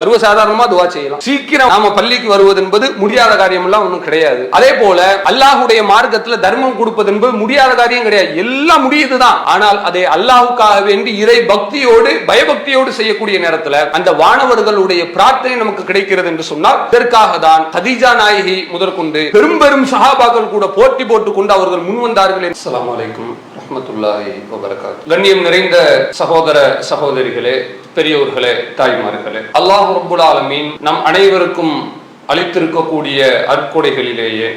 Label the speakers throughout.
Speaker 1: சர்வசாதாரணமா துவா செய்யலாம். சீக்கிரம் நாம பள்ளிக்கு வருவது என்பது முடியாத காரியம் எல்லாம் ஒன்றும் கிடையாது. அதே போல அல்லாஹுடைய மார்க்கத்துல தர்மம் கொடுப்பது என்பது முடியாத காரியம் கிடையாது, எல்லாம் முடியுதுதான். ஆனால் அதை அல்லாஹுக்காக வேண்டி இறை பக்தியோடு பயபக்தியோடு செய்யக்கூடிய நேரத்துல அந்த வானவர்களுடைய பிரார்த்தனை நமக்கு கிடைக்கிறது என்று சொன்னால் இதற்காக தான் கதீஜா நாயகி முதற்கொண்டு பெரும் பெரும் சஹாபாக்கள் கூட போட்டி போட்டுக் கொண்டு அவர்கள் முன் வந்தார்கள். அஸ்ஸலாமு அலைக்கும் வரஹ்மத்துல்லாஹி வபரகாத்துஹு. கண்ணியம் நிறைந்த சகோதர சகோதரிகளே, பெரியோர்களே, தாய்மார்களே, அல்லாஹ் ரப்புல் ஆலமீன் நம் அனைவருக்கும் அளித்திருக்கக்கூடிய அற்கொடைகளிலேயே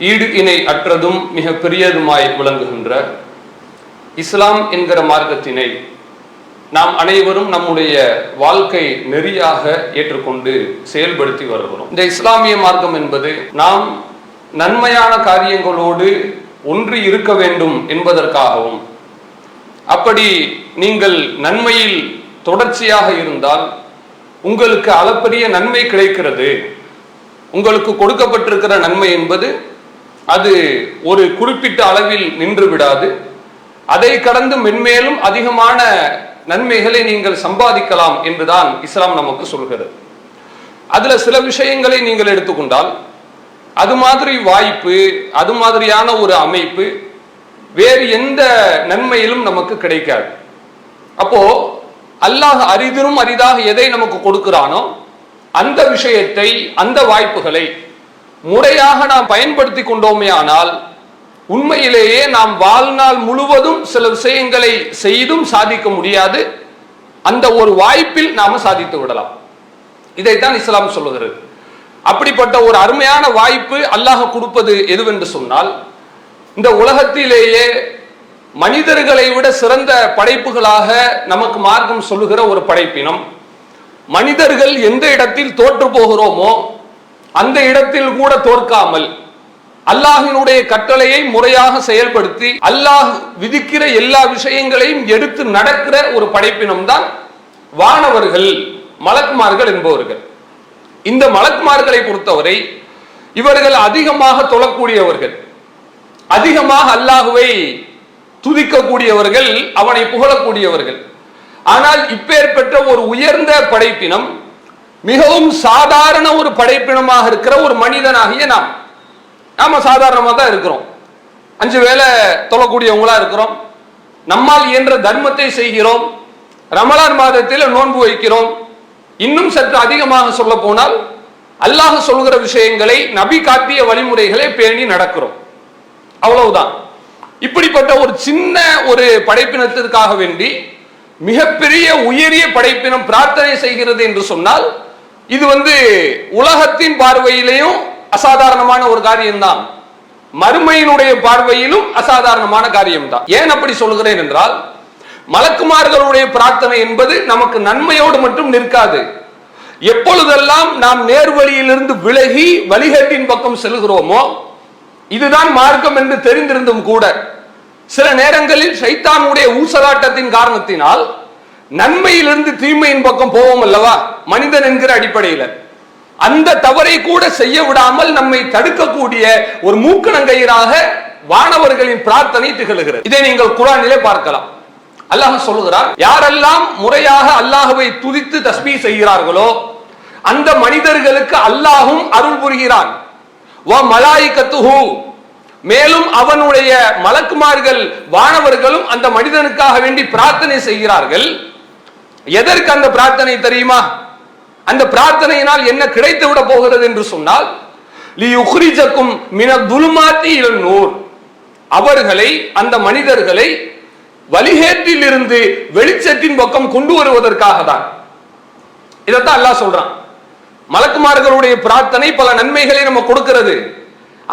Speaker 1: ஈடு இணை அற்றதும் மிக பெரியதுமாய் விளங்குகின்ற இஸ்லாம் என்கிற மார்க்கத்தினை நாம் அனைவரும் நம்முடைய வாழ்க்கை நெறியாக ஏற்றுக்கொண்டு செயல்படுத்தி வருகிறோம். இந்த இஸ்லாமிய மார்க்கம் என்பது நாம் நன்மையான காரியங்களோடு ஒன்றி இருக்க வேண்டும் என்பதற்காகவும், அப்படி நீங்கள் நன்மையில் தொடர்ச்சியாக இருந்தால் உங்களுக்கு அளப்பரிய நன்மை கிடைக்கிறது, உங்களுக்கு கொடுக்கப்பட்டிருக்கிற நன்மை என்பது அது ஒரு குறிப்பிட்ட அளவில் நின்று விடாது, அதை கடந்து மென்மேலும் அதிகமான நன்மைகளை நீங்கள் சம்பாதிக்கலாம் என்றுதான் இஸ்லாம் நமக்கு சொல்கிறது. அதுல சில விஷயங்களை நீங்கள் எடுத்துக்கொண்டால் அது மாதிரி வாய்ப்பு, அது மாதிரியான ஒரு அமைப்பு வேறு எந்த நன்மையிலும் நமக்கு கிடைக்காது. அப்போ அல்லாஹ் அரிதிலும் அரிதாக எதை நமக்கு கொடுக்கிறானோ அந்த விஷயத்தை, அந்த வாய்ப்புகளை முறையாக நாம் பயன்படுத்தி கொண்டோமே ஆனால் உண்மையிலேயே நாம் வாழ்நாள் முழுவதும் சில விஷயங்களை செய்தும் சாதிக்க முடியாது, அந்த ஒரு வாய்ப்பில் நாம சாதித்து விடலாம். இதைத்தான் இஸ்லாம் சொல்லுகிறது. அப்படிப்பட்ட ஒரு அருமையான வாய்ப்பு அல்லாஹ் கொடுப்பது எதுவென்று சொன்னால், இந்த உலகத்திலேயே மனிதர்களை விட சிறந்த படைப்புகளாக நமக்கு மார்க்கம் சொல்லுகிற ஒரு படைப்பினம், மனிதர்கள் எந்த இடத்தில் தோற்று போகிறோமோ அந்த இடத்தில் கூட தோற்காமல் அல்லாஹினுடைய கட்டளையை முறையாக செயல்படுத்தி அல்லாஹ் விதிக்கிற எல்லா விஷயங்களையும் எடுத்து நடக்கிற ஒரு படைப்பினம் தான் வானவர்கள், மலக்குமார்கள் என்பவர்கள். இந்த மலக்குமார்களை பொறுத்தவரை இவர்கள் அதிகமாக தொழக்கூடியவர்கள், அதிகமாக அல்லாஹுவை துதிக்கக்கூடியவர்கள், அவனை புகழக்கூடியவர்கள். ஆனால் இப்பேற்பட்ட ஒரு உயர்ந்த படைப்பினம் மிகவும் சாதாரண ஒரு படைப்பினமாக இருக்கிற ஒரு மனிதனாகிய நாம சாதாரணமாக தான் இருக்கிறோம். 5 வேளை தொழக்கூடியவங்களா இருக்கிறோம், நம்மால் இயன்ற தர்மத்தை செய்கிறோம், ரமலான் மாதத்தில் நோன்பு வைக்கிறோம், இன்னும் சற்று அதிகமாக சொல்ல போனால் அல்லாஹ் சொல்கிற விஷயங்களை, நபி காட்டிய வழிமுறைகளை பேணி நடக்கிறோம், அவ்வளவுதான். இப்படிப்பட்ட ஒரு சின்ன ஒரு படைப்பினத்திற்காக வேண்டி மிகப்பெரிய உயரிய படைப்பினம் பிரார்த்தனை செய்கிறது என்று சொன்னால் இது உலகத்தின் பார்வையிலேயும் அசாதாரணமான ஒரு காரியம்தான், மறுமையினுடைய பார்வையிலும் அசாதாரணமான காரியம்தான். ஏன் அப்படி சொல்கிறேன் என்றால், மலக்குமார்களுடைய பிரார்த்தனை என்பது நமக்கு நன்மையோடு மட்டும் நிற்காது. எப்பொழுதெல்லாம் நாம் நேர்வழியிலிருந்து விலகி வழிகேட்டின் பக்கம் செல்கிறோமோ, இதுதான் மார்க்கம் என்று தெரிந்திருந்தும் கூட சில நேரங்களில் சைத்தானுடைய ஊசலாட்டத்தின் காரணத்தினால் நன்மையிலிருந்து தீமையின் பக்கம் போவோம் அல்லவா, மனிதன் என்கிற அடிப்படையில் அந்த தவறை கூட செய்ய விடாமல் நம்மை தடுக்கக்கூடிய ஒரு மூக்கணங்கயிறாக வானவர்களின் பிரார்த்தனை திகழ்கிறது. இதை நீங்கள் குர்ஆனிலே பார்க்கலாம். அல்லாஹ் சொல்லுகிறார், யாரெல்லாம் முறையாக அல்லாஹ்வை துதித்து தஸ்பீஹ் செய்கிறார்களோ அந்த மனிதர்களுக்கு அல்லாஹும் அருள் புரிகிறான். வ மலாயிகத்துஹு, மேலும் அவனுடைய மலக்குமார்கள் வானவர்களும் அந்த மனிதனுக்காக வேண்டி பிரார்த்தனை செய்கிறார்கள். எதற்கு அந்த பிரார்த்தனை தெரியுமா? அந்த பிரார்த்தனையினால் என்ன கிடைத்து விட போகிறது என்று சொன்னால், லியுக்ரிஜக்கும் மினல் துலுமாத்தி இலன் நூர், அவர்களை, அந்த மனிதர்களை வழிகேட்டில் இருந்து வெளிச்சத்தின் பக்கம் கொண்டு வருவதற்காக தான். இதைத்தான் அல்லாஹ் சொல்றான். மலக்குமார்களுடைய பிரார்த்தனை பல நன்மைகளை நம்ம கொடுக்கிறது.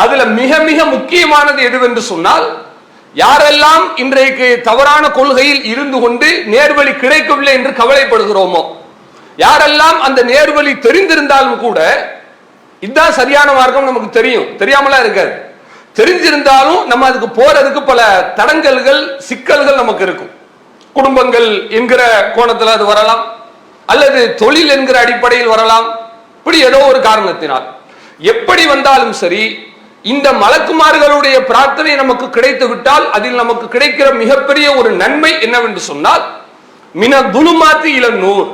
Speaker 1: அதுல மிக மிக முக்கியமானது எதுவென்று சொன்னால், யாரெல்லாம் இன்றைக்கு தவறான கொள்கையில் இருந்து கொண்டு நேர்வழி கிடைக்கவில்லை என்று கவலைப்படுகிறோமோ, யாரெல்லாம் அந்த நேர்வழி தெரிந்திருந்தாலும் கூட இதுதான் சரியான மார்க்கம் நமக்கு தெரியும், தெரியாமலா இருக்காது, தெரிஞ்சிருந்தாலும் நம்ம அதுக்கு போறதுக்கு பல தடங்கல்கள், சிக்கல்கள் நமக்கு இருக்கும். குடும்பங்கள் என்கிற கோணத்தில் அது வரலாம், அல்லது தொழில் என்கிற அடிப்படையில் வரலாம், இப்படி ஏதோ ஒரு காரணத்தினால் எப்படி வந்தாலும் சரி, இந்த மலக்குமார்களுடைய பிரார்த்தனை நமக்கு கிடைத்து விட்டால் அதில் நமக்கு கிடைக்கிற மிகப்பெரிய ஒரு நன்மை என்னவென்று சொன்னால், மின துலுமாத்தி இலன் நூர்,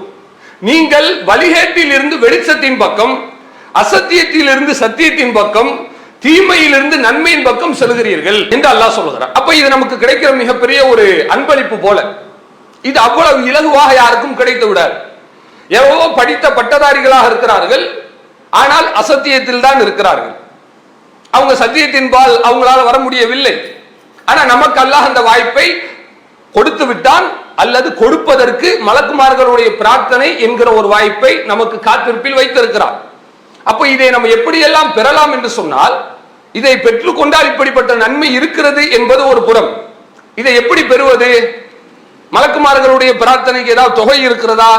Speaker 1: நீங்கள் வழிகேட்டில் இருந்து வெளிச்சத்தின் பக்கம், அசத்தியத்தில் இருந்து சத்தியத்தின் பக்கம், தீமையிலிருந்து நன்மையின் பக்கம் செல்கிறீர்கள் என்று அல்லாஹ் சொல்லுகிறார். அப்ப இது நமக்கு கிடைக்கிற மிகப்பெரிய ஒரு அன்பளிப்பு போல. இது அவ்வளவு இலகுவாக யாருக்கும் கிடைத்து விடாது. எவ்வளவோ படித்த பட்டதாரிகளாக இருக்கிறார்கள், ஆனால் அசத்தியத்தில் தான் இருக்கிறார்கள். அவங்க சத்தியத்தின் பால் அவங்களால வர முடியவில்லை. ஆனா நமக்கு அல்லாஹ் அந்த வாய்ப்பை கொடுத்து விட்டான், அல்லது கொடுப்பதற்கு மலக்குமார்களுடைய பிரார்த்தனை என்கிற ஒரு வாய்ப்பை நமக்கு காத்திருப்பில் வைத்திருக்கிறார். அப்ப இதை நம்ம எப்படியெல்லாம் பெறலாம் என்று சொன்னால், இதை பெற்றுக்கொண்டால் இப்படிப்பட்ட நன்மை இருக்கிறது என்பது ஒரு புறம். இதை எப்படி பெறுவது? மலக்குமார்களுடைய பிரார்த்தனைக்கு ஏதாவது தொகை இருக்கிறதா?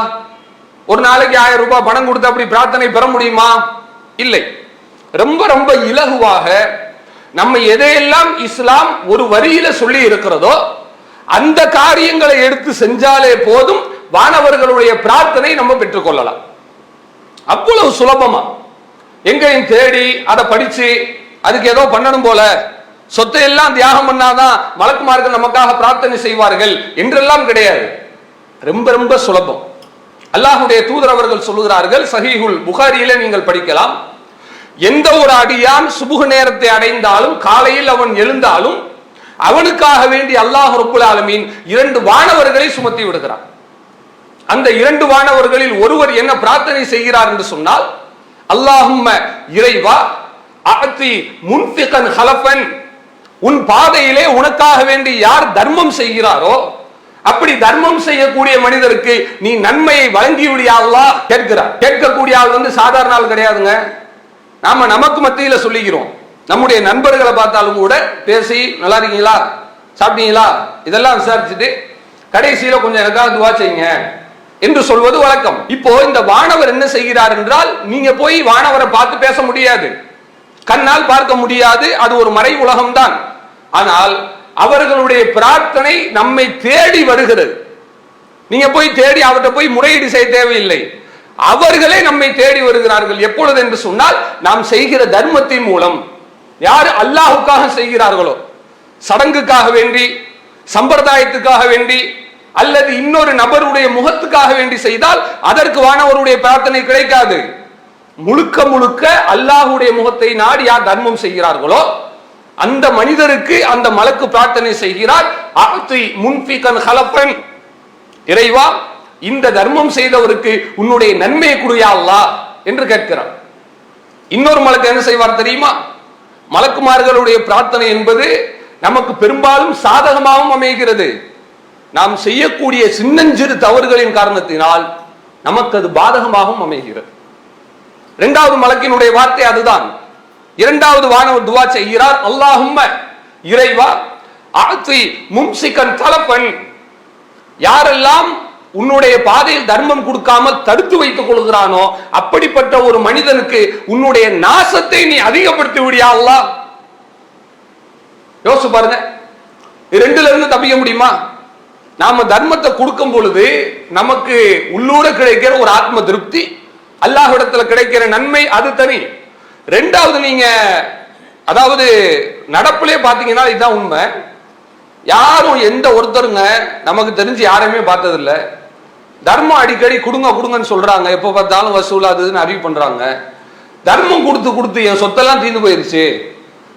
Speaker 1: ஒரு நாளைக்கு 1000 ரூபாய் பணம் கொடுத்து அப்படி பிரார்த்தனை பெற முடியுமா? இல்லை. ரொம்ப ரொம்ப இலகுவாக நம்ம எதையெல்லாம் இஸ்லாம் ஒரு வரியில சொல்லி இருக்கிறதோ அந்த காரியங்களை எடுத்து செஞ்சாலே போதும், வானவர்களுடைய பிரார்த்தனை நம்ம பெற்றுக்கொள்ளலாம். அவ்வளவு சுலபமா எங்கேயும் தேடி அதை படிச்சு அதுக்கு ஏதோ பண்ணணும் போல, சொத்தை எல்லாம் தியாகம் பண்ணாதான் மலக்குமார்கள் நமக்காக பிரார்த்தனை செய்வார்கள் என்றெல்லாம் கிடையாது. ரொம்ப ரொம்ப சுலபம். அல்லாஹ்வுடைய தூதர் அவர்கள் சொல்லுகிறார்கள், சஹீஹுல் புகாரியில நீங்கள் படிக்கலாம், எந்த ஒரு அடியான் சுபுஹ் நேரத்தை அடைந்தாலும் காலையில் அவன் எழுந்தாலும் அவனுக்காக வேண்டி அல்லாஹ் ரப்புல் ஆலமீன் 2 வானவர்களை சுமத்தி விடுகிறார். அந்த 2 வானவர்களில் ஒருவர் என்ன பிரார்த்தனை செய்கிறார் என்று சொன்னால், அல்லாஹும்ம இறைவா அஅதி முன்ஃபிகன் ஹலஃபன், உன் பாதையிலே உனக்காக வேண்டி யார் தர்மம் செய்கிறாரோ அப்படி தர்மம் செய்யக்கூடிய மனிதருக்கு நீ நன்மையை வழங்கிவிடியா அல்லாஹ் கேட்கிறார். கேட்கக்கூடிய ஆள் சாதாரண ஆள் கிடையாதுங்க. நாம நமக்கு மத்தியில சொல்லிக்கிறோம். நம்முடைய நண்பர்களை பார்த்தாலும் கூட பேசி நல்லா இருக்கீங்களா, சாப்பிட்டீங்களா, இதெல்லாம் விசாரிச்சுட்டு கடைசியில கொஞ்சம் எனக்காக துவா செய்யுங்க என்று சொல்வது வழக்கம். இப்போ இந்த வானவர் என்ன செய்கிறார் என்றால், நீங்க போய் வானவரை பார்த்து பேச முடியாது, கண்ணால் பார்க்க முடியாது, அது ஒரு மறை உலகம் தான். ஆனால் அவர்களுடைய பிரார்த்தனை நம்மை தேடி வருகிறது. நீங்க போய் தேடி அவர்கிட்ட போய் முறையீடு செய்ய தேவையில்லை, அவர்களே நம்மை தேடி வருகிறார்கள். எப்பொழுது என்று சொன்னால், நாம் செய்கிற தர்மத்தின் மூலம். யார் அல்லாஹுக்காக செய்கிறார்களோ, சடங்குக்காக வேண்டி, சம்பிரதாயத்துக்காக வேண்டி, அல்லது இன்னொரு நபருடைய முகத்துக்காக வேண்டி செய்தால் அதற்கு வானவருடைய பிரார்த்தனை கிடைக்காது. முழுக்க முழுக்க அல்லாஹுடைய முகத்தை நாடி யார் தர்மம் செய்கிறார்களோ அந்த மனிதருக்கு அந்த மலக்கு பிரார்த்தனை செய்கிறார். அஅதி முன்ஃபிகன் ஹலஃபன், இறைவா இந்த தர்மம் செய்தவருக்கு உன்னுடைய நன்மையை குடுயா அல்லாஹ் என்று கேட்கிறார். இன்னொரு மலக்கு என்ன செய்வார் தெரியுமா? மலக்குமார்களுடைய பிரார்த்தனை என்பது நமக்கு பெரும்பாலும் சாதகமாகவும் அமைகிறது. நாம் செய்யக்கூடிய சின்னஞ்சிறு தவறுகளின் காரணத்தினால் நமக்கு அது பாதகமாகவும் அமைகிறது. 2வது மலக்கினுடைய வார்த்தை அதுதான். 2வது வானவர் துவா செய்கிறார், அல்லாஹும்ம இறைவா அஅதி மும்சிகன் தலஃபன், யாரெல்லாம் உன்னுடைய பாதையில் தர்மம் கொடுக்காமல் தடுத்து வைத்துக் கொள்கிறானோ அப்படிப்பட்ட ஒரு மனிதனுக்கு உன்னுடைய நாசத்தை நீ அதிகப்படுத்தி விடியா அல்லாஹ். யோசிச்சு பாருங்க, 2ல இருந்து தப்பிக்க முடியுமா? நாம தர்மத்தை கொடுக்கும் பொழுது நமக்கு உள்ளூர கிடைக்கிற ஒரு ஆத்ம திருப்தி, அல்லாஹ்விடத்துல கிடைக்கிற நன்மை அது தனி. 2வது நீங்க அதாவது நடப்பிலே பாத்தீங்கன்னா இதுதான் உண்மை. யாரும் எந்த ஒருத்தருங்க நமக்கு தெரிஞ்சு யாரையுமே பார்த்ததில்ல. தர்மம் அடிக்கடி கொடுங்க கொடுங்கன்னு சொல்றாங்க, எப்ப பார்த்தாலும் வசூலாதுன்னு அறிவு பண்றாங்க. தர்மம் கொடுத்து கொடுத்து என் சொத்தெல்லாம் தீர்ந்து போயிருச்சு,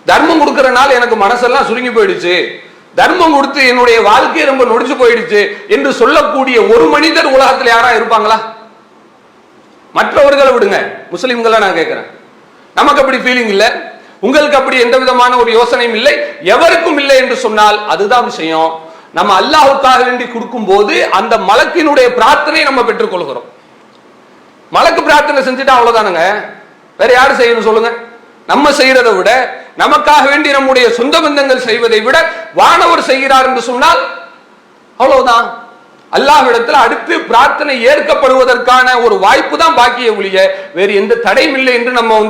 Speaker 1: தர்மம் கொடுக்கறனால எனக்கு மனசெல்லாம் சுருங்கி போயிடுச்சு, தர்மம் கொடுத்து என்னுடைய வாழ்க்கையை ரொம்ப நொடிச்சு போயிடுச்சு என்று சொல்லக்கூடிய ஒரு மனிதர் உலகத்தில் யாரா இருப்பாங்களா? மற்றவர்களை விடுங்க, முஸ்லிம்களை நான் கேட்கிறேன். நமக்கு அப்படி ஃபீலிங் இல்லை, உங்களுக்கு அப்படி எந்த விதமான ஒரு யோசனையும் இல்லை, எவருக்கும் இல்லை என்று சொன்னால் அதுதான் விஷயம். நம்ம அல்லாஹ்வுக்காக வேண்டி கொடுக்கும் போது அந்த மலக்கினுடைய பிரார்த்தனை நம்ம பெற்றுக் கொள்கிறோம். மலக்கு பிரார்த்தனை செஞ்சுட்டா அவ்வளவுதானுங்க, வேற யாரு செய்யணும் சொல்லுங்க? நம்ம செய்யறதை விட, நமக்காக வேண்டி நம்முடைய சொந்த பந்தங்கள் செய்வதை விட வானவர் செய்கிறார் என்று சொன்னால் அவ்வளவுதான். அல்லாஹ்விடத்தில் அடுத்து பிரார்த்தனை ஏற்கப்படுவதற்கான ஒரு வாய்ப்பு தான் பாக்கிய ஒழிய வேறு எந்த தடையும் இல்லை என்று நம்ம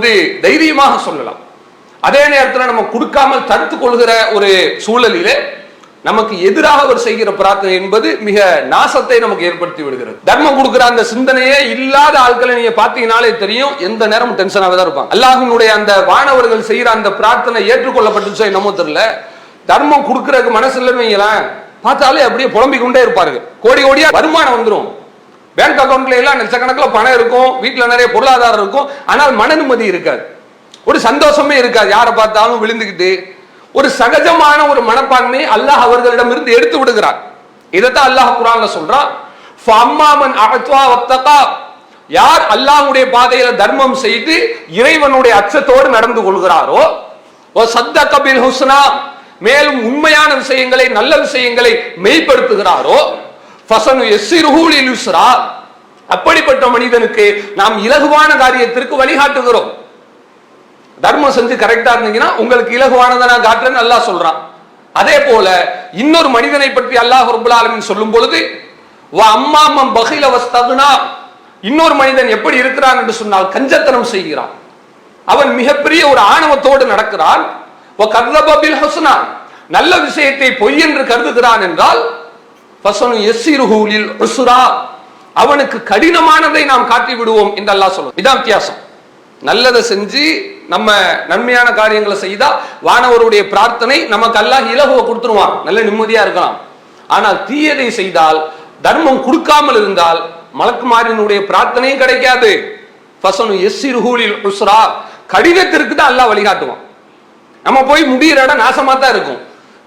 Speaker 1: தைரியமாக சொல்லலாம். அதே நேரத்தில் நம்ம கொடுக்காமல் தடுத்து கொள்கிற ஒரு சூழலிலே நமக்கு எதிராக அவர் செய்கிற பிரார்த்தனை என்பது மிக நாசத்தை நமக்கு ஏற்படுத்தி விடுகிறது. தர்மம் கொடுக்கிற அந்த சிந்தனையே இல்லாத ஆட்களை நீங்க பாத்தீங்கன்னாலே தெரியும், எந்த நேரமும் டென்ஷனாக தான் இருப்பாங்க. அல்லாஹ்வினுடைய அந்த வானவர்கள் செய்யற அந்த பிரார்த்தனை ஏற்றுக்கொள்ளப்பட்டுச்சோ என்னமோ தெரியல, தர்மம் கொடுக்கறதுக்கு மனசு இல்லைன்னு வைங்களேன், பார்த்தாலே அப்படியே புலம்பிக் கொண்டே இருப்பார்கள். கோடி கோடியா வருமானம் வந்துடும், பேங்க் அக்கௌண்ட்ல எல்லாம் லட்சக்கணக்கில் பணம் இருக்கும், வீட்டுல நிறைய பொருளாதாரம் இருக்கும், ஆனால் மன நிம்மதி இருக்காது, ஒரு சந்தோஷமே இருக்காது. யாரை பார்த்தாலும் விழுந்துக்கிட்டு ஒரு சகஜமான ஒரு மனப்பான்மை அல்லாஹ் அவர்களிடமிருந்து எடுத்து விடுகிறார். இதைத்தான் அல்லாஹ் குர்ஆன்ல சொல்றான், ஃபஅம்மாமன் அஅத்வா வத்தகா, யார் அல்லாஹ்வுடைய பாதையில தர்மம் செய்து இறைவனுடைய அச்சத்தோடு நடந்து கொள்கிறாரோ, வஸத்தக பில் ஹுஸ்னா, மேலும் உண்மையான விஷயங்களை நல்ல விஷயங்களை மெய்ப்படுத்துகிறாரோ, ஃபஸனு யஸ்ஸிருஹு லில் யுஸ்ரா, அப்படிப்பட்ட மனிதனுக்கு நாம் இலகுவான காரியத்திற்கு வழிகாட்டுகிறோம். தர்மம் செஞ்சு கரெக்டா இருந்தீங்கன்னா உங்களுக்கு இலகுவானதை நான் காட்டுறேன்னு அல்லாஹ் சொல்றான். அதே போல இன்னொரு மனிதனை பற்றி அல்லாஹ் ரப்பல் ஆலமீன் சொல்லும் பொழுது, வ அம்மாமம் பகில வஸ்தகுனா, இன்னொரு மனிதன் எப்படி இருக்கிறான் என்று சொன்னால் கஞ்சத்தனம் செய்கிறான், அவன் மிகப்பெரிய ஒரு ஆணவத்தோடு நடக்கிறான். வ கذب بالحسنى, நல்ல விஷயத்தை பொய் என்று கருதுகிறான் என்றால் ஃபஸனு யஸ்ஸிருஹு லில் உஸ்ரா, அவனுக்கு கடினமானதை நாம் காட்டி விடுவோம் என்று அல்லாஹ் சொல்றான். இதான் வித்தியாசம். நல்லதை செஞ்சு நம்ம நன்மையான காரியங்களை செய்தா வானவருடைய பிரார்த்தனை நமக்கு அல்லாஹ் இலகுவை கொடுத்துருவான், நல்ல நிம்மதியா இருக்கலாம். ஆனால் தீயதை செய்தால், தர்மம் கொடுக்காமல் இருந்தால் மலக்குமாரினுடைய பிரார்த்தனையும் கிடைக்காது. ஃபஸனு யஸ்ஸிருஹு லில் உஸ்ரா, கடிதத்திற்கு தான் அல்லாஹ் வழிகாட்டுவான். நம்ம போய் முடிகிற இடம் நாசமா தான் இருக்கும்,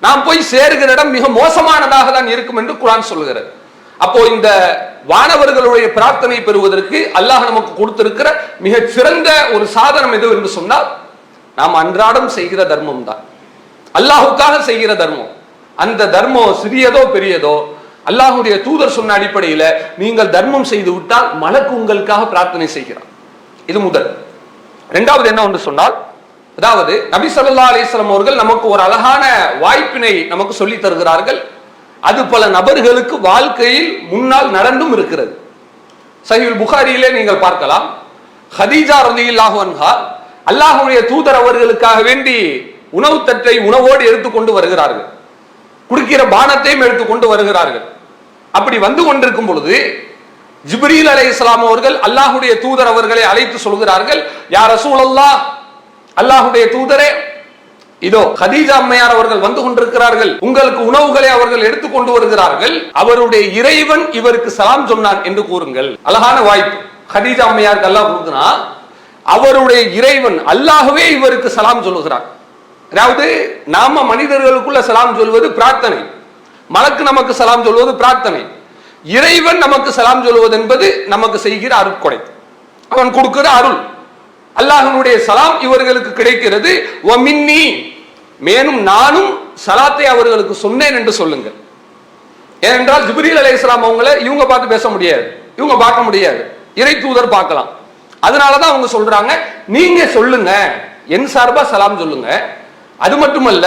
Speaker 1: நாம் போய் சேருகிற இடம் மிக மோசமானதாக தான் இருக்கும் என்று குர்ஆன் சொல்லுகிறது. அப்போ இந்த வானவர்களுடைய பிரார்த்தனை பெறுவதற்கு அல்லாஹ் நமக்கு கொடுத்திருக்கிற மிக சிறந்த ஒரு சாதனம் எது என்று சொன்னால் நாம் அன்றாடம் செய்கிற தர்மம் தான், அல்லாஹுக்காக செய்கிற தர்மம். அந்த தர்மம் சிறியதோ பெரியதோ அல்லாஹுடைய தூதர் சொன்ன அடிப்படையில நீங்கள் தர்மம் செய்து விட்டால் மலக்கு உங்களுக்காக பிரார்த்தனை செய்கிறார். இது முதல். இரண்டாவது என்ன ஒன்று சொன்னால், அதாவது நபி ஸல்லல்லாஹு அலைஹி வஸல்லம் அவர்கள் நமக்கு ஒரு அழகான வாய்ப்பினை நமக்கு சொல்லி தருகிறார்கள். அது பல நபர்களுக்கு வாழ்க்கையில் முன்னால் நடந்தும் இருக்கிறது. சஹீஹுல் புகாரியிலே நீங்கள் பார்க்கலாம், ஹதீஜா ரலியல்லாஹு அன்ஹா அல்லாஹ்வுடைய தூதர் அவர்களுக்காக வேண்டி உணவு தட்டை உணவோடு எடுத்துக்கொண்டு வருகிறார்கள், குடிக்கிற பானத்தையும் எடுத்துக்கொண்டு வருகிறார்கள். அப்படி வந்து கொண்டிருக்கும் பொழுது ஜிப்ரீல் அலைஹிஸ்ஸலாம் அவர்கள் அல்லாஹ்வுடைய தூதர் அவர்களை அழைத்து சொல்கிறார்கள், யா ரசூலல்லாஹ், அல்லாஹ்வுடைய தூதரே, இதோ ஹதீஜா அம்மையார் அவர்கள் வந்து கொண்டிருக்கிறார்கள், உங்களுக்கு உணவுகளை அவர்கள் எடுத்துக்கொண்டு வருகிறார்கள், அவருடைய இறைவன் இவருக்கு சலாம் சொன்னான் என்று கூறுங்கள். அழகான வாய்ப்பு ஹதீஜா அம்மையாருக்கு அல்லாஹ் கொடுத்தனா, அவருடைய இறைவன் அல்லாஹ்வே இவருக்கு சலாம் சொல்லுகிறார். அதாவது நாம மனிதர்களுக்குள்ள சலாம் சொல்வது பிரார்த்தனை, மலக்கு நமக்கு சலாம் சொல்வது பிரார்த்தனை, இறைவன் நமக்கு சலாம் சொல்வது என்பது நமக்கு செய்கிற அருட்கொடை, அவன் கொடுக்கிற அருள். அல்லாஹ்வுடைய சலாம் இவர்களுக்கு கிடைக்கிறது. மேலும் நானும் சலாத்தை அவர்களுக்கு சொன்னேன் என்று சொல்லுங்கள். ஏனென்றால் ஜிப்ரீல் அலைஹிஸ்ஸலாம் அவங்களை இவங்க பார்த்து பேச முடியாது, இவங்க பார்க்க முடியாது, இறை தூதர் பார்க்கலாம். அதனாலதான் அவங்க சொல்றாங்க, நீங்க சொல்லுங்க, என் சார்பா சலாம் சொல்லுங்க. அது மட்டுமல்ல,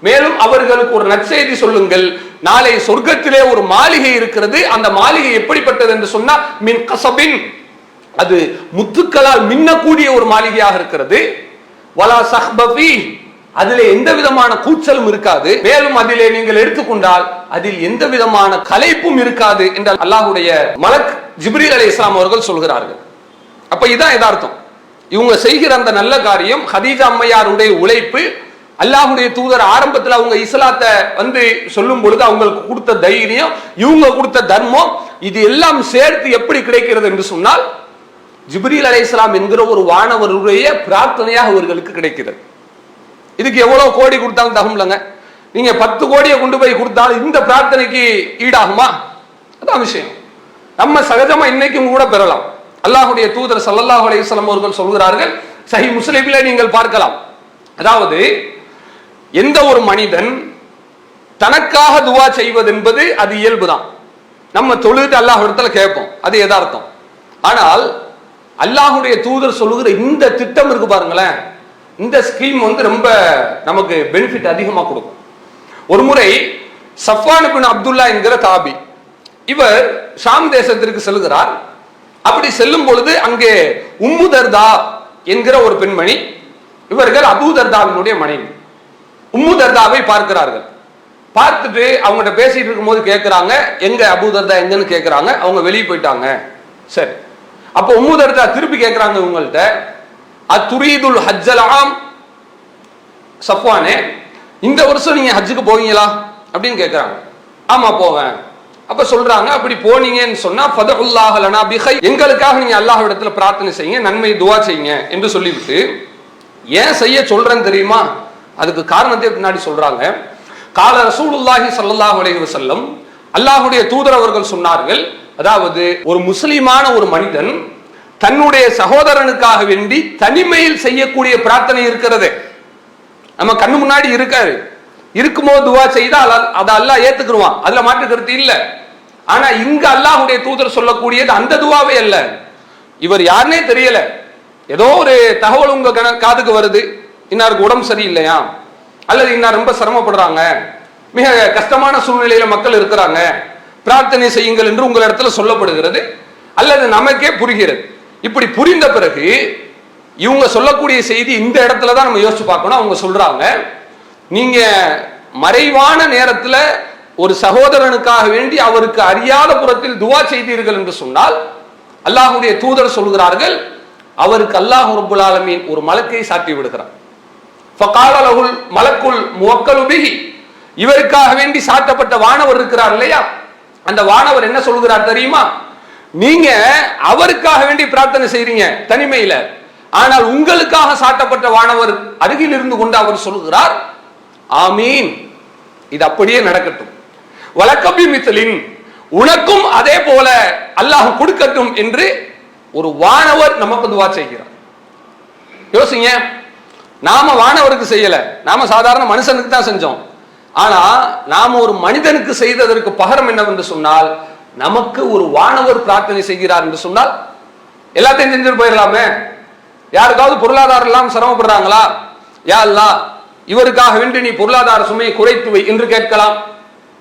Speaker 1: மேலும் அவர்களுக்கு ஒரு நற்செய்தி சொல்லுங்கள், நாளை சொர்க்கத்திலே ஒரு மாளிகை இருக்கிறது, அந்த மாளிகை எப்படிப்பட்டது என்று சொன்னா மின் கஸபின், அது முத்துக்களால் மின்னக்கூடிய ஒரு மாளிகையாக இருக்கிறது. வலா சஹ்பஃபி, அதிலே எந்த விதமான கூச்சலும் இருக்காது, மேலும் அதிலே நீங்கள் எடுத்துக்கொண்டால் அதில் எந்த விதமான கலைப்பும் இருக்காது என்று அல்லாஹ்வுடைய மலக் ஜிப்ரீல் அலைஹிஸ்ஸலாம் அவர்கள் சொல்கிறார்கள். அப்ப இதான் யதார்த்தம். இவங்க செய்கிற அந்த நல்ல காரியம், ஹதீஜா அம்மையாருடைய உழைப்பு, அல்லாஹ்வுடைய தூதர் ஆரம்பத்தில் அவங்க இஸ்லாத்தை வந்து சொல்லும் பொழுது அவங்களுக்கு கொடுத்த தைரியம், இவங்க கொடுத்த தர்மம், இது எல்லாம் சேர்த்து எப்படி கிடைக்கிறது என்று சொன்னால் ஜிப்ரீல் அலைஹிஸ்ஸலாம் என்கிற ஒரு வானவருடைய பிரார்த்தனையாக அவர்களுக்கு கிடைக்கிறது. இதுக்கு எவ்வளவு கோடி கொடுத்தாலும் தகும்லங்க. நீங்க 10 கோடியை கொண்டு போய் கொடுத்தாலும் இந்த பிரார்த்தனைக்கு ஈடாகுமா? அதான் விஷயம். நம்ம சகஜமா இன்னைக்கும் கூட பெறலாம். அல்லாஹ்வுடைய தூதர் ஸல்லல்லாஹு அலைஹி வஸல்லம் அவர்கள் சொல்கிறார்கள், சஹீஹ் முஸ்லிமிலே நீங்கள் பார்க்கலாம், அதாவது எந்த ஒரு மனிதன் தனக்காக துவா செய்வது என்பது அது இயல்புதான். நம்ம தொழுது அல்லாஹ் இடத்துல கேட்போம், அது யதார்த்தம். ஆனால் அல்லாஹ்வுடைய தூதர் சொல்லுகிற இந்த திட்டம் இருக்கு பாருங்களேன், இந்த ஸ்கீம் வந்து ரொம்ப நமக்கு பெனிஃபிட் அதிகமா கொடுக்கும். ஒரு முறை சஃப்வான் இப்னு அப்துல்லா என்கிற தாபி, இவர் ஷாம் தேசத்திற்கு செல்கிறார். அப்படி செல்லும் பொழுது அங்கே உம்மு தர்தா என்கிற ஒரு பெண்மணி, இவர்கள் அபூ தர்தாவினுடைய மனைவி, உம்மு தர்தாவை பார்க்கிறார்கள். பார்த்துட்டு அவங்ககிட்ட பேசிட்டு இருக்கும் போது கேட்கிறாங்க, எங்க அபூ தர்தா எங்கன்னு கேட்கிறாங்க. அவங்க வெளியே போயிட்டாங்க. சரி, அப்போ உம்மு தர்தா திருப்பி கேட்கிறாங்க இவங்கள்ட்ட, அத்துரீதுல் ஹஜ்ஜல் ஆம், சஃப்வானே இந்த வருஷம் நீங்க ஹஜ்ஜுக்கு போவீங்களா அப்படின்னு கேட்கிறாங்க. ஆமா போவேன். அப்ப சொல்றாங்க, அப்படி போனீங்கன்னு சொன்னா ஃபதஉல்லாஹ லனா பிகை, எங்களுக்காக நீங்க அல்லாஹ்விடத்துல பிரார்த்தனை செய்யுங்க, நன்மை துஆ செய்யுங்க என்று சொல்லிவிட்டு ஏன் செய்ய சொல்றேன்னு தெரியுமா? அதுக்கு காரணத்தை பின்னாடி சொல்றாங்க. கால ரசூலுல்லாஹி ஸல்லல்லாஹு அலைஹி வஸல்லம், அல்லாஹ்வுடைய தூதர் அவர்கள் சொன்னார்கள், அதாவது ஒரு முஸ்லிமான ஒரு மனிதன் தன்னுடைய சகோதரனுக்காக வேண்டி தனிமையில் செய்யக்கூடிய பிரார்த்தனை இருக்கிறது, நம்ம கண்ணு முன்னாடி இருக்காரு, இருக்கும்போது துவா செய்தா அதை அல்லாஹ் ஏத்துக்குருவான், அதுல மாற்று கருத்து இல்ல. ஆனா இங்க அல்லாஹ்வுடைய தூதர் சொல்லக்கூடியது அந்த துவாவே அல்ல. இவர் யாருன்னே தெரியல, ஏதோ ஒரு தகவல் உங்க காதுக்கு வருது, இன்னாருக்கு உடம்பு சரியில்லையா, அல்லது இன்னார் ரொம்ப சிரமப்படுறாங்க, மிக கஷ்டமான சூழ்நிலையில மக்கள் இருக்கிறாங்க, பிரார்த்தனை செய்யுங்கள் என்று உங்கள் இடத்துல சொல்லப்படுகிறது, அல்லது நமக்கே புரிகிறது. இப்படி புரிந்த பிறகு இவங்க சொல்லக்கூடிய செய்தி இந்த இடத்துல தான் நம்ம யோசிச்சு பார்க்கணும். அவங்க சொல்றாங்க, நீங்க மறைவான நேரத்துல ஒரு சகோதரனுக்காக வேண்டி அவருக்கு அறியாத புறத்தில் துவா செய்தீர்கள் என்று சொன்னால் அல்லாஹ்வுடைய தூதர் சொல்கிறார்கள், அவருக்கு அல்லாஹ் ரப்புல் ஆலமீன் ஒரு மலக்கை சாட்டி விடுகிறார். ஃபகால லஹுல் மலக்குல் முவக்கலு பிஹி, இவருக்காக வேண்டி சாட்டப்பட்ட வானவர் இருக்கிறார் இல்லையா, அந்த வானவர் என்ன சொல்கிறார் தெரியுமா? நீங்க அவருக்காக வேண்டி பிரார்த்தனை செய்றீங்க தனிமையில, ஆனால் உங்களுக்காக சாட்டப்பட்ட வானவர் அருகில் இருந்து கொண்டு அவர் சொல்கிறார், ஆமீன், இது அப்படியே நடக்கட்டும், வலக்கபி மித்லின், உனக்கும் அதே போல அல்லாஹ் கொடுக்கட்டும் என்று ஒரு வானவர் நமக்கு துவா செய்கிறார். யோசிங்க, நாம வானவருக்கு செய்யல, நாம சாதாரண மனுஷனுக்கு தான் செஞ்சோம். ஆனா நாம ஒரு மனிதனுக்கு செய்ததற்கு பகரம் என்னவென்று சொன்னால், நமக்கு ஒரு வானவர் பிரார்த்தனை செய்கிறார் என்று சொன்னால் எல்லாத்தையும் செஞ்சுட்டு போயிடலாமே. யாருக்காவது பொருளாதாரம் எல்லாம் சிரமப்படுறாங்களா, யா அல்லாஹ் இவருக்காக வேண்டி நீ பொருளாதார சுமையை குறைத்து வை என்று கேட்கலாம்.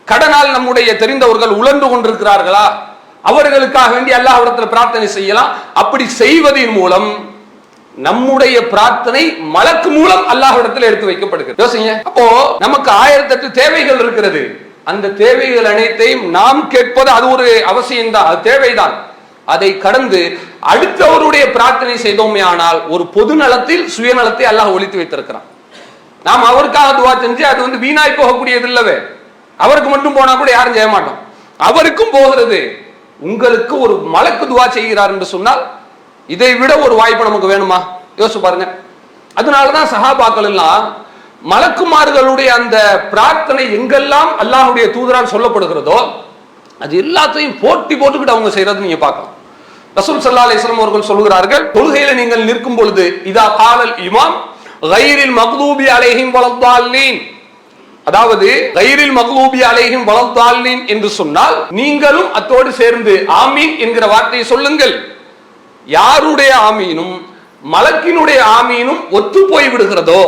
Speaker 1: கடனால் நம்முடைய தெரிந்தவர்கள் உழந்து கொண்டிருக்கிறார்களா, அவர்களுக்காக வேண்டி அல்லாஹ்விடத்தில் பிரார்த்தனை செய்யலாம். அப்படி செய்வதன் மூலம் நம்முடைய பிரார்த்தனை மலக்கு மூலம் அல்லாஹ்விடத்தில் எடுத்து வைக்கப்படுகிறது. யோசிங்க, அப்போ நமக்கு 1008 தேவைகள் இருக்கிறது. அந்த தேவைகள் அனைத்தையும் நாம் கேட்பது அது ஒரு அவசியம்தான், அது தேவைதான். அதை கடந்து அடுத்தவருடைய பிரார்த்தனை செய்தோமே ஆனால் ஒரு பொது நலத்தில் சுயநலத்தை அல்லாஹ் ஒழித்து வைத்திருக்கிறான். நாம் அவருக்காக துவா செஞ்சு அது வீணாய் போகக்கூடியது இல்லவே. அவருக்கு மட்டும் போனா கூட யாரும் செய்ய மாட்டோம், அவருக்கும் போகிறது. உங்களுக்கு ஒரு மலக்கு துவா செய்கிறார் என்று சொன்னால் இதை விட ஒரு வாய்ப்பு நமக்கு வேணுமா? யோசிச்சு பாருங்க. அதனாலதான் சஹாபாக்கள் எல்லாம் மலக்குமார்களுடைய அந்த பிரார்த்தனை எங்கெல்லாம் அல்லாஹ்வுடைய தூதரால் சொல்லப்படுகிறதோ அது எல்லாத்தையும் போட்டி போட்டுக்கிட்டு அவங்க செய்யறது நீங்க பார்க்கலாம். ரசூல் ஸல்லல்லாஹு அலைஹி வஸல்லம் அவர்கள் சொல்கிறார்கள், தொழுகையில நீங்கள் நிற்கும் பொழுது இதா காலல் இமாம் கைரில் மக்தூபி அலைஹிம் வலத்தால்லீன், அதாவது கைரில் மக்தூபி அலைஹிம் வலத்தால்லீன் என்று சொன்னால் நீங்களும் அத்தோடு சேர்ந்து ஆமீன் என்கிற வார்த்தையை சொல்லுங்கள். யாருடைய ஆமீனும் மலக்கினுடைய ஆமீனும் ஒத்து போய் விடுகிறதோ,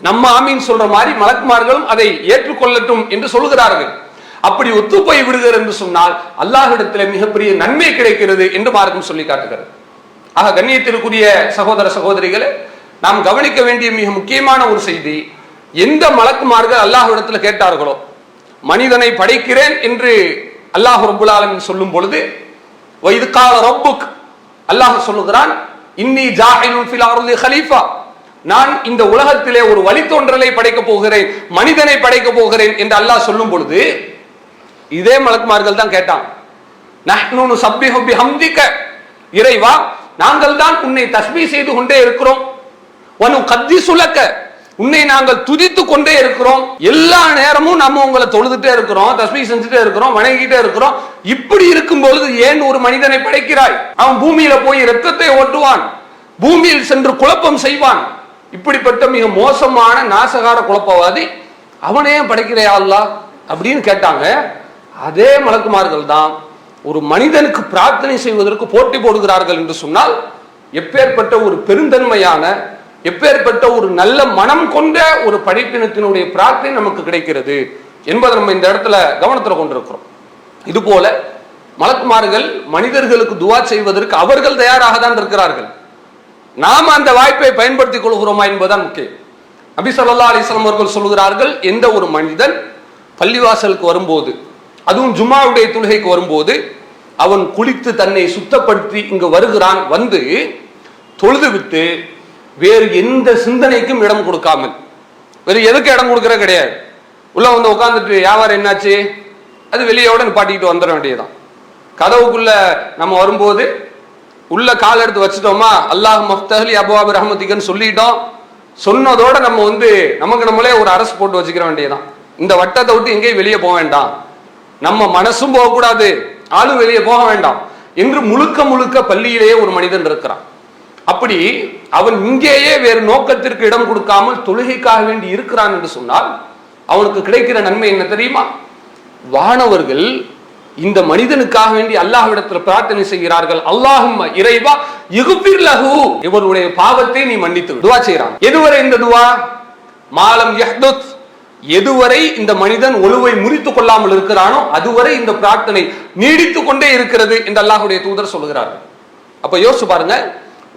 Speaker 1: நம்ம ஆமீன் சொல்ற மாதிரி மலக்குமார்களும் அதை ஏற்றுக்கொள்ளட்டும் என்று சொல்கிறார்கள். அப்படி ஒத்து போய் விடுகிறது என்று சொன்னால் அல்லாஹ்விடத்தில் மிகப்பெரிய நன்மை கிடைக்கிறது என்று மார்க்கம் சொல்லி காட்டுகிறது. ஆக கண்ணியத்திற்குரிய சகோதர சகோதரிகளை, நாம் கவனிக்க வேண்டிய மிக முக்கியமான ஒரு செய்தி, எந்த மலக்குமார்கள் அல்லாஹ்விடத்தில் கேட்டார்களோ, மனிதனை படைக்கிறேன் என்று அல்லாஹ் ரப்புல் ஆலமீன் சொல்லும் பொழுது வைது கால ரப்புக், அல்லாஹ் சொல்லுகிறான், இன்னி ஜாஇலுன் ஃபில் அர்தி கலீஃபா, நான் இந்த உலகத்திலே ஒரு வழித்தோன்றலை படைக்க போகிறேன், மனிதனை படைக்க போகிறேன் என்று அல்லாஹ் சொல்லும் பொழுது இதே மலக்குமார்கள் தான் கேட்டான், நஹ்னு நுஸப்பிஹு பிஹம்திக, இறைவா நாங்கள் தான் உன்னை தஸ்பீஹ் செய்து கொண்டே இருக்கிறோம், வனுகத்திஸு லக, உன்னை நாங்கள் துதித்து கொண்டே இருக்கிறோம், எல்லா நேரமும் நம்ம உங்களை தொழுதுட்டே இருக்கிறோம், தஸ்பீஹ் செஞ்சுட்டே இருக்கிறோம், வணங்கிட்டே இருக்கிறோம். இப்படி இருக்கும் பொழுது ஏன் ஒரு மனிதனை படைக்கிறாய்? அவன் பூமியில போய் இரத்தத்தை ஓட்டுவான், பூமியில் சென்று குழப்பம் செய்வான், இப்படிப்பட்ட மிக மோசமான நாசகார குழப்பவாதி, அவனே படைக்கிறையா அல்லாஹ் அப்படின்னு கேட்டாங்க. அதே மலக்குமார்கள் தான் ஒரு மனிதனுக்கு பிரார்த்தனை செய்வதற்கு போட்டி போடுகிறார்கள் என்று சொன்னால் எப்பேற்பட்ட ஒரு பெருந்தன்மையான, எப்பேற்பட்ட ஒரு நல்ல மனம் கொண்ட ஒரு படைப்பினத்தினுடைய பிரார்த்தனை நமக்கு கிடைக்கிறது என்பதை நம்ம இந்த இடத்துல கவனத்தில் கொண்டிருக்கிறோம். இது போல மலக்குமார்கள் மனிதர்களுக்கு துவா செய்வதற்கு அவர்கள் தயாராக தான் இருக்கிறார்கள். நாம் அந்த வாய்ப்பை பயன்படுத்திக் கொள்கிறோமா என்பதுதான் முக்கியம். நபி ஸல்லல்லாஹு அலைஹி வஸல்லம் அவர்கள் சொல்கிறார்கள், எந்த ஒரு மனிதன் பள்ளிவாசலுக்கு வரும்போது, அதுவும் ஜும்மாவுடைய தொழுகைக்கு வரும்போது, அவன் குளித்து தன்னை சுத்தப்படுத்தி இங்கு வருகிறான், வந்து தொழுது விட்டு வேறு எந்த சிந்தனைக்கும் இடம் கொடுக்காமல், வேறு எதுக்கு இடம் கொடுக்கிற கிடையாது, உள்ள வந்து உட்கார்ந்துட்டு வியாபாரம் என்னாச்சு, அது வெளியோட நிப்பாட்டிக்கிட்டு வந்துட வேண்டியதுதான். கதவுக்குள்ள நம்ம வரும்போது உள்ள கால் எடுத்து வச்சுட்டோமா, அல்லாஹ் மஃப்தஹ்லி அப்வாப் ரஹ்மத்திகன்னு சொல்லிட்டோம். சொன்னதோட நம்ம நமக்கு நம்மளே ஒரு அரசு போட்டு வச்சுக்கிற வேண்டியதுதான். இந்த வட்டத்தை விட்டு எங்கேயும் வெளியே போக வேண்டாம், நம்ம மனசும் போகக்கூடாது, ஆளும் வெளியே போக வேண்டாம் என்று முழுக்க முழுக்க பள்ளியிலேயே ஒரு மனிதன் இருக்கிறான். அப்படி அவன் இங்கேயே வேறு நோக்கத்திற்கு இடம் கொடுக்காமல் தொழுகைக்காக வேண்டி இருக்கிறான் என்று சொன்னால் அவனுக்கு கிடைக்கிற நன்மை என்ன தெரியுமா? வானவர்கள் இந்த மனிதனுக்காக வேண்டி அல்லாஹ்விடத்தில் பிரார்த்தனை செய்கிறார்கள், அல்லாஹும்ம இறைவா இக்ஃபிர் லஹு, இவருடைய பாவத்தை நீ மன்னித்து துஆ செய்றான். எதுவரை இந்த துஆ? மாலம் யஹ்துத், எதுவரை இந்த மனிதன் ஒழுவை முறித்துக் கொள்ளாமல் இருக்கிறானோ அதுவரை இந்த பிரார்த்தனை நீடித்துக் கொண்டே இருக்கிறது என்று அல்லாஹ்வுடைய தூதர் சொல்கிறார்கள். அப்ப யோசிச்சு பாருங்க,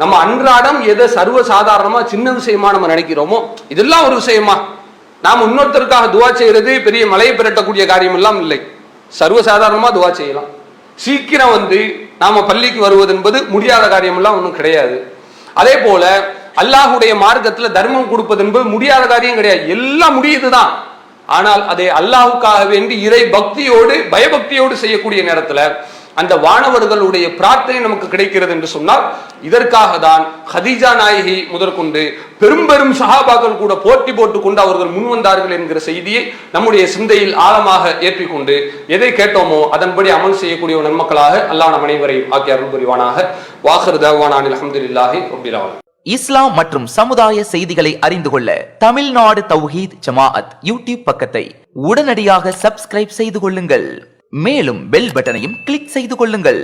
Speaker 1: நம்ம அன்றாடம் எதை சர்வ சாதாரணமா சின்ன விஷயமா நம்ம நினைக்கிறோமோ இதெல்லாம் ஒரு விஷயமா? நாம் இன்னொருத்தருக்காக துஆ செய்யறது பெரிய மலையை பிரட்டக்கூடிய காரியம் எல்லாம் இல்லை. சர்வ சாதாரணமா துஆ செய்யலாம். சீக்கிரம் நாம பள்ளிக்கு வருவது என்பது முடியாத காரியம் எல்லாம் ஒன்றும் கிடையாது. அதே போல அல்லாஹுடைய மார்க்கத்துல தர்மம் கொடுப்பது என்பது முடியாத காரியம் கிடையாது, எல்லாம் முடியுதுதான். ஆனால் அதை அல்லாஹுக்காக வேண்டி இறை பக்தியோடு பயபக்தியோடு செய்யக்கூடிய நேரத்துல அந்த வானவர்களுடைய பிரார்த்தனை நமக்கு கிடைக்கிறது என்று சொன்னால் இதற்காக தான் ஹதீஜா நாயகி முதற்கொண்டு பெரும் பெரும் சஹாபாக்கள் கூட போட்டி போட்டுக் கொண்டு அவர்கள் முன்வந்தார்கள் என்கிற செய்தியை நம்முடைய சிந்தையில் ஆழமாக ஏற்றிக்கொண்டு எதை கேட்டோமோ அதன்படி அமல் செய்யக்கூடிய நன்மக்களாக அல்லாஹ் நம் அனைவரையும் ஆக்கி அருள் புரிவானாக. வாஹிர் தஅவானா அல்ஹம்துலில்லாஹி ரப்பில் ஆலமீன்.
Speaker 2: இஸ்லாம் மற்றும் சமுதாய செய்திகளை அறிந்து கொள்ள தமிழ்நாடு தௌஹீத் ஜமாஅத் யூடியூப் பக்கத்தை உடனடியாக சப்ஸ்கிரைப் செய்து கொள்ளுங்கள். மேலும் பெல் பட்டனையும் கிளிக் செய்து கொள்ளுங்கள்.